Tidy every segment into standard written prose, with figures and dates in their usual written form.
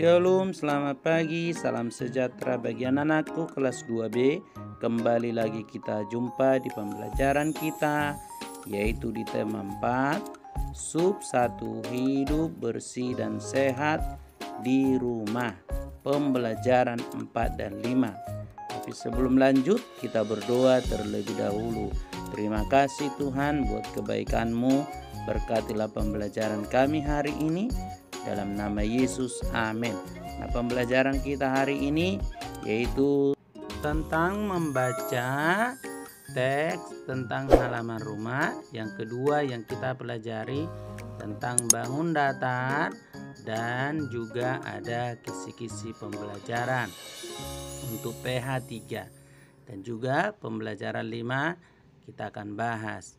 Shalom, selamat pagi, salam sejahtera bagi anak-anakku kelas 2B. Kembali lagi kita jumpa di pembelajaran kita, yaitu di tema 4, Sub 1, hidup bersih dan sehat di rumah. Pembelajaran 4 dan 5. Tapi sebelum lanjut, kita berdoa terlebih dahulu. Terima kasih Tuhan buat kebaikan-Mu. Berkatilah pembelajaran kami hari ini. Dalam nama Yesus, amin. Nah, pembelajaran kita hari ini yaitu tentang membaca teks tentang halaman rumah. Yang kedua yang kita pelajari tentang bangun datar, dan juga ada kisi-kisi pembelajaran untuk PH 3. Dan juga pembelajaran 5 kita akan bahas.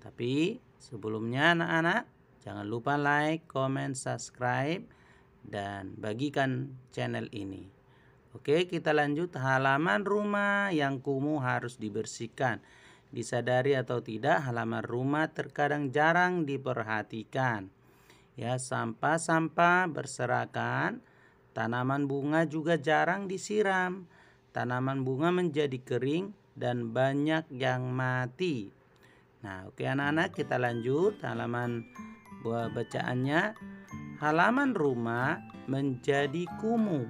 Tapi sebelumnya anak-anak, jangan lupa like, comment, subscribe, dan bagikan channel ini. Oke, kita lanjut. Halaman rumah yang kumuh harus dibersihkan. Disadari atau tidak, halaman rumah terkadang jarang diperhatikan. Ya, sampah-sampah berserakan, tanaman bunga juga jarang disiram. Tanaman bunga menjadi kering dan banyak yang mati. Nah, oke anak-anak, kita lanjut halaman bacaannya. Halaman rumah menjadi kumuh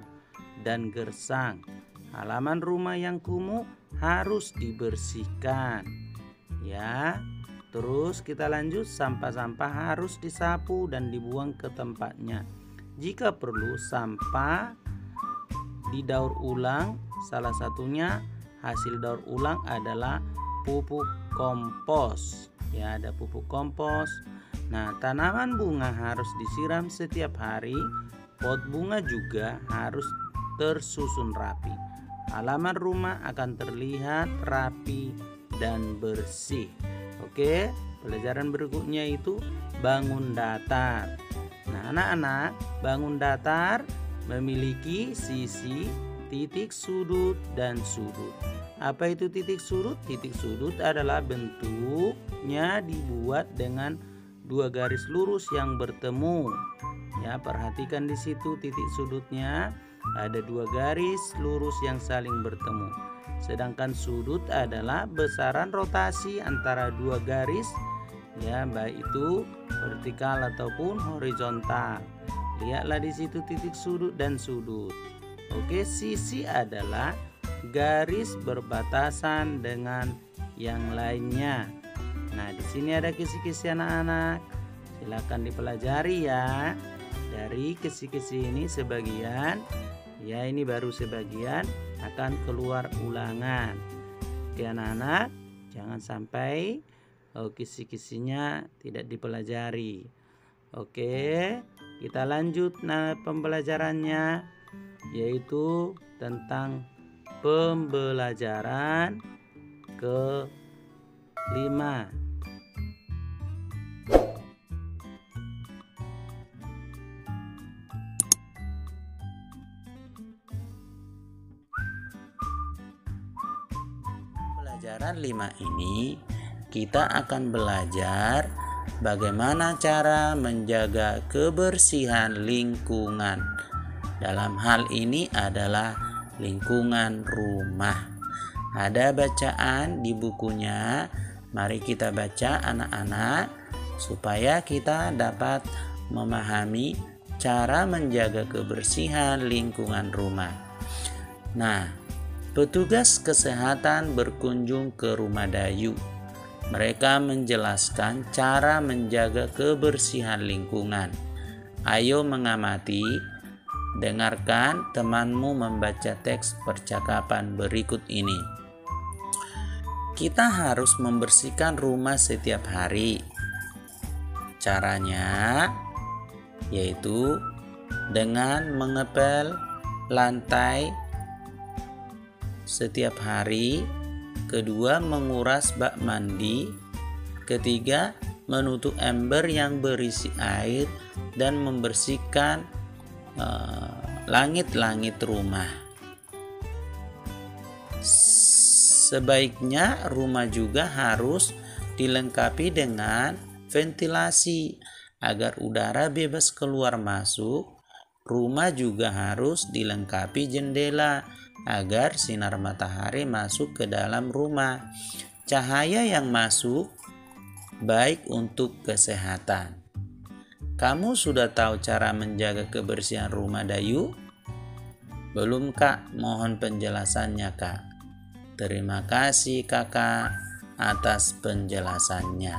dan gersang. Halaman rumah yang kumuh harus dibersihkan. Ya. Terus kita lanjut, sampah-sampah harus disapu dan dibuang ke tempatnya. Jika perlu, sampah didaur ulang. Salah satunya hasil daur ulang adalah pupuk kompos. Ya, ada pupuk kompos. Nah, tanaman bunga harus disiram setiap hari. Pot bunga juga harus tersusun rapi. Halaman rumah akan terlihat rapi dan bersih. Oke, pelajaran berikutnya itu bangun datar. Nah, anak-anak, bangun datar memiliki sisi, titik sudut, dan sudut. Apa itu titik sudut? Titik sudut adalah bentuknya dibuat dengan dua garis lurus yang bertemu. Ya, perhatikan di situ titik sudutnya ada dua garis lurus yang saling bertemu. Sedangkan sudut adalah besaran rotasi antara dua garis, ya, baik itu vertikal ataupun horizontal. Lihatlah di situ titik sudut dan sudut. Oke, sisi adalah garis berbatasan dengan yang lainnya. Nah, di sini ada kisi-kisi anak-anak. Silakan dipelajari ya. Dari kisi-kisi ini sebagian, ya ini baru sebagian, akan keluar ulangan. Oke anak-anak, jangan sampai kisi-kisinya tidak dipelajari. Oke, kita lanjut pembelajarannya, yaitu tentang pembelajaran ke-5. Pelajaran 5 ini kita akan belajar bagaimana cara menjaga kebersihan lingkungan. Dalam hal ini adalah lingkungan rumah. Ada bacaan di bukunya. Mari kita baca anak-anak supaya kita dapat memahami cara menjaga kebersihan lingkungan rumah. Nah, petugas kesehatan berkunjung ke rumah Dayu. Mereka menjelaskan cara menjaga kebersihan lingkungan. Ayo mengamati, dengarkan temanmu membaca teks percakapan berikut ini. Kita harus membersihkan rumah setiap hari. Caranya yaitu dengan mengepel lantai setiap hari. Kedua, menguras bak mandi. Ketiga, menutup ember yang berisi air dan membersihkan langit-langit rumah. Sebaiknya rumah juga harus dilengkapi dengan ventilasi agar udara bebas keluar masuk. rumah juga harus dilengkapi jendela agar sinar matahari masuk ke dalam rumah. Cahaya yang masuk baik untuk kesehatan. Kamu sudah tahu cara menjaga kebersihan rumah, Dayu? Belum, Kak? Mohon penjelasannya, Kak. Terima kasih, Kakak, atas penjelasannya.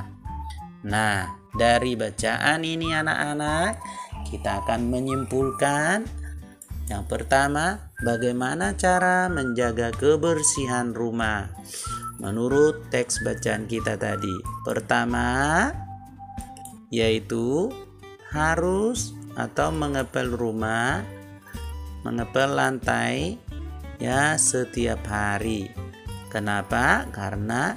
Nah, dari bacaan ini anak-anak, kita akan menyimpulkan yang pertama, bagaimana cara menjaga kebersihan rumah. Menurut teks bacaan kita tadi, pertama yaitu harus atau mengepel rumah, mengepel lantai ya setiap hari. Kenapa? Karena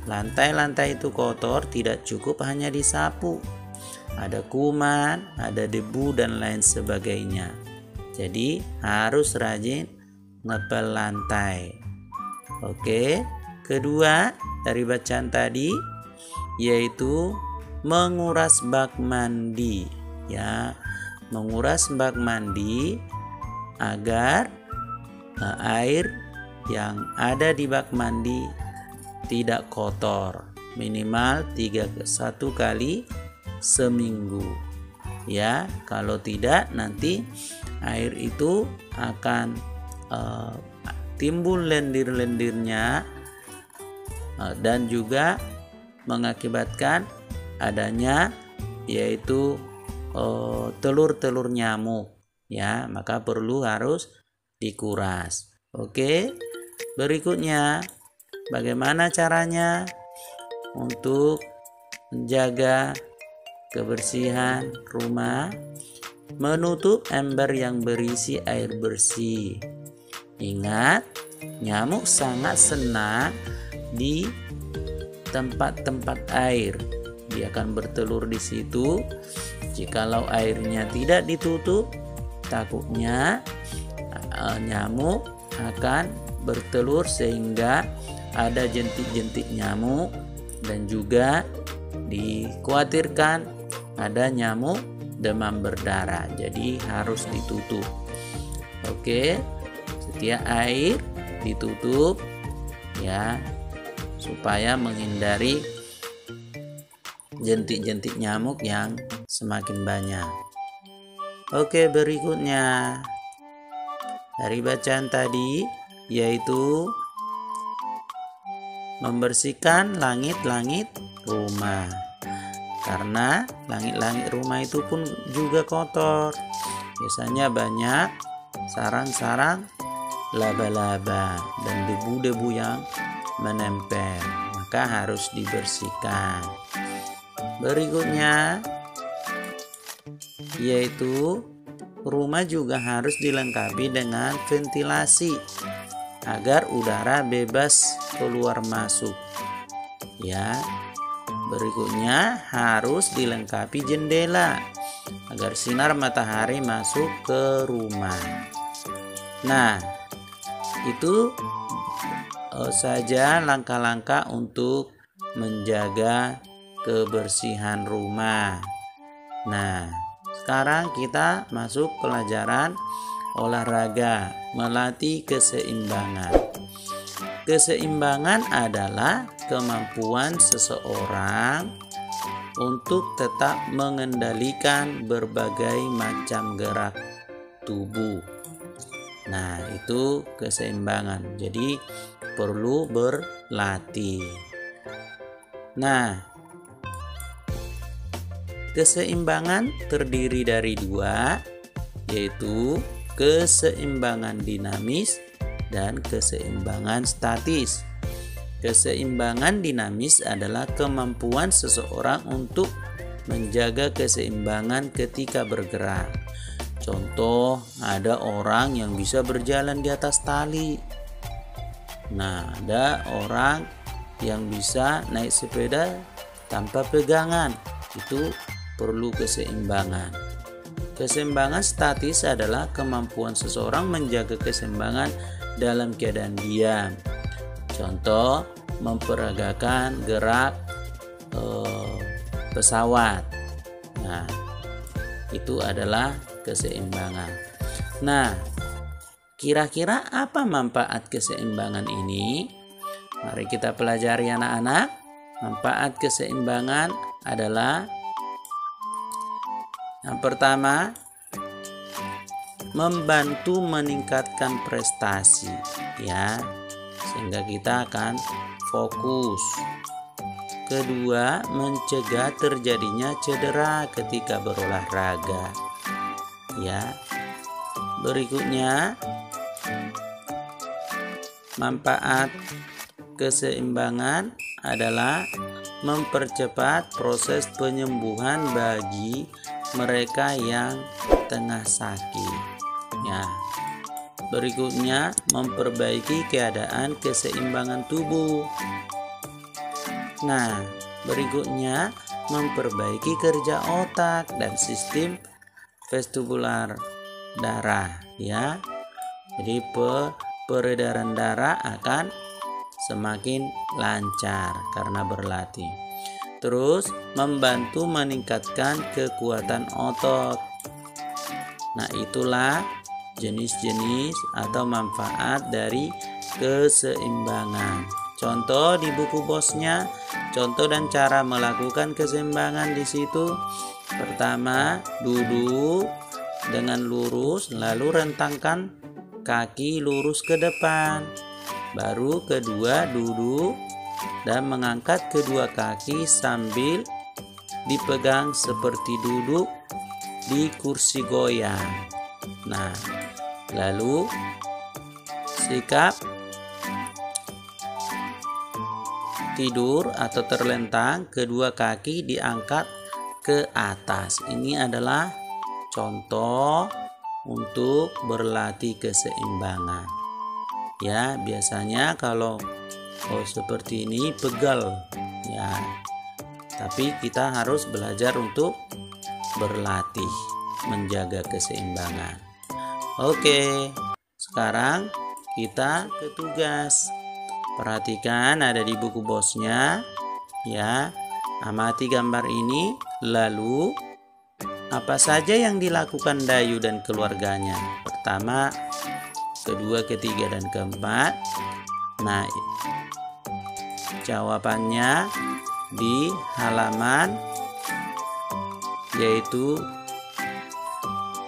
lantai-lantai itu kotor, tidak cukup hanya disapu. Ada kuman, ada debu dan lain sebagainya. Jadi harus rajin ngepel lantai. Oke. Kedua dari bacaan tadi yaitu menguras bak mandi ya, menguras bak mandi agar air yang ada di bak mandi tidak kotor, minimal 1 kali seminggu ya. Kalau tidak nanti air itu akan timbul lendir-lendirnya dan juga mengakibatkan adanya yaitu telur-telur nyamuk ya, maka harus dikuras. Oke. Berikutnya, bagaimana caranya untuk menjaga kebersihan rumah? Menutup ember yang berisi air bersih. Ingat, nyamuk sangat senang di tempat-tempat air. Dia akan bertelur di situ. Jikalau airnya tidak ditutup, takutnya nyamuk akan bertelur sehingga ada jentik-jentik nyamuk dan juga dikhawatirkan ada nyamuk demam berdarah. Jadi harus ditutup. Oke, setiap air ditutup ya, supaya menghindari jentik-jentik nyamuk yang semakin banyak. Oke, berikutnya dari bacaan tadi yaitu membersihkan langit-langit rumah. Karena langit-langit rumah itu pun juga kotor. Biasanya banyak sarang-sarang laba-laba dan debu-debu yang menempel, maka harus dibersihkan. Berikutnya yaitu rumah juga harus dilengkapi dengan ventilasi agar udara bebas keluar masuk ya. Berikutnya harus dilengkapi jendela agar sinar matahari masuk ke rumah. Nah, itu saja langkah-langkah untuk menjaga kebersihan rumah. Nah, sekarang kita masuk pelajaran olahraga, melatih keseimbangan. Keseimbangan adalah kemampuan seseorang untuk tetap mengendalikan berbagai macam gerak tubuh. Nah, itu keseimbangan. Jadi perlu berlatih. Nah, keseimbangan terdiri dari 2, yaitu keseimbangan dinamis dan keseimbangan statis. Keseimbangan dinamis adalah kemampuan seseorang untuk menjaga keseimbangan ketika bergerak. Contoh, ada orang yang bisa berjalan di atas tali. Nah, ada orang yang bisa naik sepeda tanpa pegangan. Itu perlu keseimbangan. Keseimbangan statis adalah kemampuan seseorang menjaga keseimbangan dalam keadaan diam. Contoh, memperagakan gerak pesawat. Nah, itu adalah keseimbangan. Nah, kira-kira apa manfaat keseimbangan ini? Mari kita pelajari anak-anak. Manfaat keseimbangan adalah yang pertama, membantu meningkatkan prestasi, ya, sehingga kita akan fokus. Kedua, mencegah terjadinya cedera ketika berolahraga, ya. Berikutnya, manfaat keseimbangan adalah mempercepat proses penyembuhan bagi mereka yang tengah sakit. Ya. Berikutnya, memperbaiki keadaan keseimbangan tubuh. Nah, berikutnya memperbaiki kerja otak dan sistem vestibular darah, ya. Jadi peredaran darah akan semakin lancar karena berlatih. Terus membantu meningkatkan kekuatan otot. Nah, itulah jenis-jenis atau manfaat dari keseimbangan. Contoh di buku bosnya, contoh dan cara melakukan keseimbangan di situ. Pertama, duduk dengan lurus, lalu rentangkan kaki lurus ke depan. Baru kedua, duduk dan mengangkat kedua kaki sambil dipegang seperti duduk di kursi goyang. Nah, lalu sikap tidur atau terlentang, kedua kaki diangkat ke atas. Ini adalah contoh untuk berlatih keseimbangan. Ya, biasanya kalau seperti ini pegal, ya. Tapi kita harus belajar untuk berlatih menjaga keseimbangan. Oke, sekarang kita ke tugas. Perhatikan ada di buku bosnya, ya. Amati gambar ini, lalu apa saja yang dilakukan Dayu dan keluarganya? Pertama, kedua, ketiga, dan keempat. Nah, jawabannya di halaman yaitu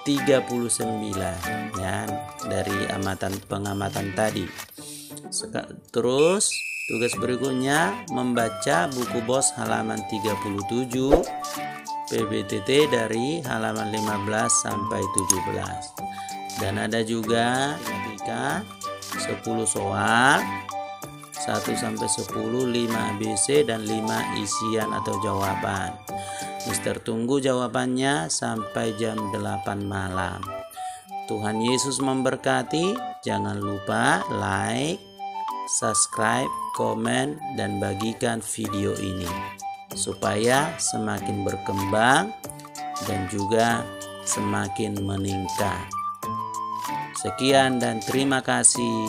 39, ya, dari pengamatan tadi. Terus tugas berikutnya membaca buku bos halaman 37, PBTT dari halaman 15 sampai 17. Dan ada juga ketika 10 soal 1 sampai 10, 5 ABC dan 5 isian atau jawaban. Mister tunggu jawabannya sampai jam 8 malam. Tuhan Yesus memberkati. Jangan lupa like, subscribe, komen, dan bagikan video ini supaya semakin berkembang dan juga semakin meningkat. Sekian dan terima kasih.